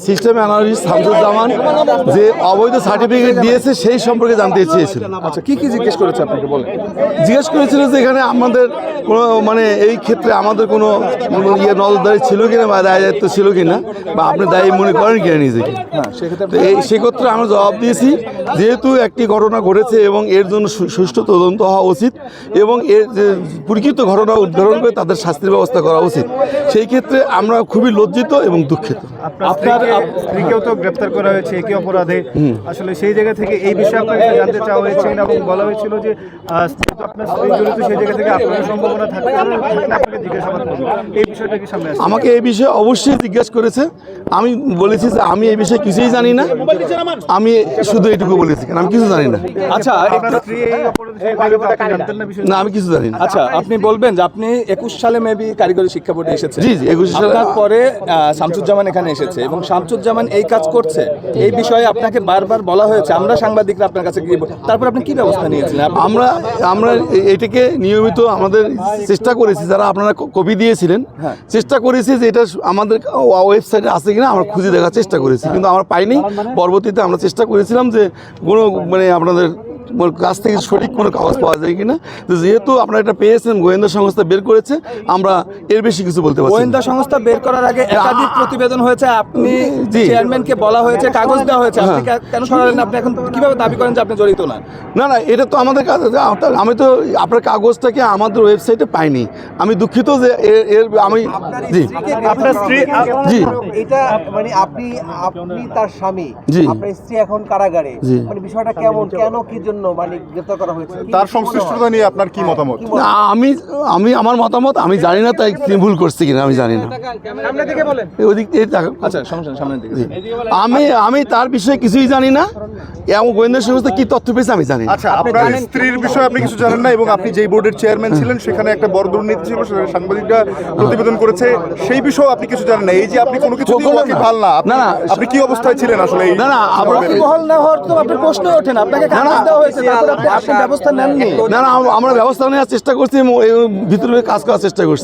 System analyst Shamsuzzaman যে অবৈধ certificate দিয়েছে সেই সম্পর্কে জানতে চেয়েছিল। আচ্ছা, কি কি জিজ্ঞেস করেছে আপনাকে বলেন? জিজ্ঞেস করেছিল যে এখানে আমাদের কোনো মানে এই ক্ষেত্রে আমাদের কোনো নজরদারি ছিল কিনা বা দায় দায়িত্ব ছিল কিনা বা আপনি দায়ী মনে করেন কিনা নিজেকে। তো সেক্ষেত্রে আমরা জবাব দিয়েছি যেহেতু একটি ঘটনা ঘটেছে এবং এর জন্য সুষ্ঠু তদন্ত হওয়া উচিত এবং এর যে প্রকৃত ঘটনা উদ্ঘাটন করে তাদের শাস্তির ব্যবস্থা করা উচিত, সেই ক্ষেত্রে আমরা খুবই লজ্জিত এবং দুঃখিত। আপনার স্ত্রীকেও তো গ্রেপ্তার করা হয়েছে একই অপরাধে, আসলে সেই জায়গা থেকে এই বিষয়ে আপনাকে জানতে চাওয়া হয়েছে এবং বলা হয়েছিল যে আপনার স্ত্রী জড়িত, সেই জায়গা থেকে আপনার সম্ভাবনা থাকলে আপনাকে জিজ্ঞাসাবাদ করবে, এই বিষয়টা কি সামনে আসছে? আমাকে এই বিষয়ে অবশ্যই জিজ্ঞেস করেছে। আমি বলেছি যে আমি এই বিষয়ে কিছুই জানি না, আমি শুধু এটুকু বলেছি কারণ আমি কিছু জানি না। আচ্ছা, আপনার স্ত্রী এই অপরাধে জানতেন না বিষয়টা? না, আমি কিছু জানি না। আচ্ছা, আপনি বলবেন যে আপনি 21 সালে মেবি কারিগরি শিক্ষা বোর্ডে এসেছেন। জি জি, 21 সালে। আপনার পরে শামসুজ্জামান এখানে এসেছে এবং শামসুজ্জামান এই কাজ করছে, এই বিষয়ে আপনাকে বারবার বলা হয়েছে, আমরা সাংবাদিকরা আপনার কাছে গিয়ে, তারপর আপনি কি ব্যবস্থা নিয়েছিলেন? আমরা এটাকে নিয়মিত আমাদের চেষ্টা করেছি, যারা আপনারা কপি দিয়েছিলেন চেষ্টা করেছি যে এটা আমাদের ওয়েবসাইটে আছে কিনা আমরা খুঁজে দেখার চেষ্টা করেছি, কিন্তু আমরা পাইনি। পরবর্তীতে আমরা চেষ্টা করেছিলাম যে কোনো মানে আপনাদের কাছ থেকে সঠিক কোনো কাগজ পাওয়া যায় কিনা। তো যেহেতু আপনারা এটা পেয়েছেন, গোয়েন্দা সংস্থা বের করেছে, আমরা এর বেশি কিছু বলতে পারছি। গোয়েন্দা সংস্থা বের করার আগে একাধিক প্রতিবেদন হয়েছে, আপনি চেয়ারম্যানকে বলা হয়েছে, কাগজ দেওয়া হয়েছে, আপনি কেন সরালেন? আপনি এখন কিভাবে দাবি করেন যে আপনি জড়িত না? না না, এটা তো আমাদের কাজ। আমি তো আপনার কাগজটাকে আমাদের ওয়েবসাইটে পাইনি, আমি দুঃখিত যে এর আমি জি আপনার স্ত্রী জি এটা মানে আপনি তার স্বামী, জি। আপনার স্ত্রী এখন কারাগারে, জি। মানে বিষয়টা কেমন, কেন কি জন্য মানে গ্রেফতার করা হয়েছে? তার সংশ্লিষ্টতা নিয়ে আপনার কি মতামত? না, আমি আমার মতামত আমি জানি না, তাই তিনি ভুল করছে কিনা আমি জানি না। ওদিক দিয়ে আচ্ছা, সমস্যা নেই, সামনের দিকে। আমি তার বিষয়ে কিছুই জানি না এবং গোয়েন্দা সংস্থা কি তথ্য পেয়েছে আমি জানি না। আচ্ছা, আপনার স্ত্রীর বিষয়ে আপনি কিছু জানেন না এবং আপনি যেই বোর্ডের চেয়ারম্যান ছিলেন সেখানে একটা বড় দুর্নীতি ছিল, সেটা সাংবাদিকরা প্রতিবেদন করেছে, সেই বিষয়ে আপনি কিছু জানেন না। এই যে আপনি কোনো কিছু ভাল না, আপনি কি অবস্থায় ছিলেন আসলে? না না, বহাল না হওয়ার তো আপনার প্রশ্ন ওঠে না, আপনাকে কাগজ দেওয়া হয়েছে, তারপর আপনি ব্যবস্থা নেননি। না না, আমরা ব্যবস্থা নেওয়ার চেষ্টা করছি এবং ভিতরে কাজ করার চেষ্টা করছি।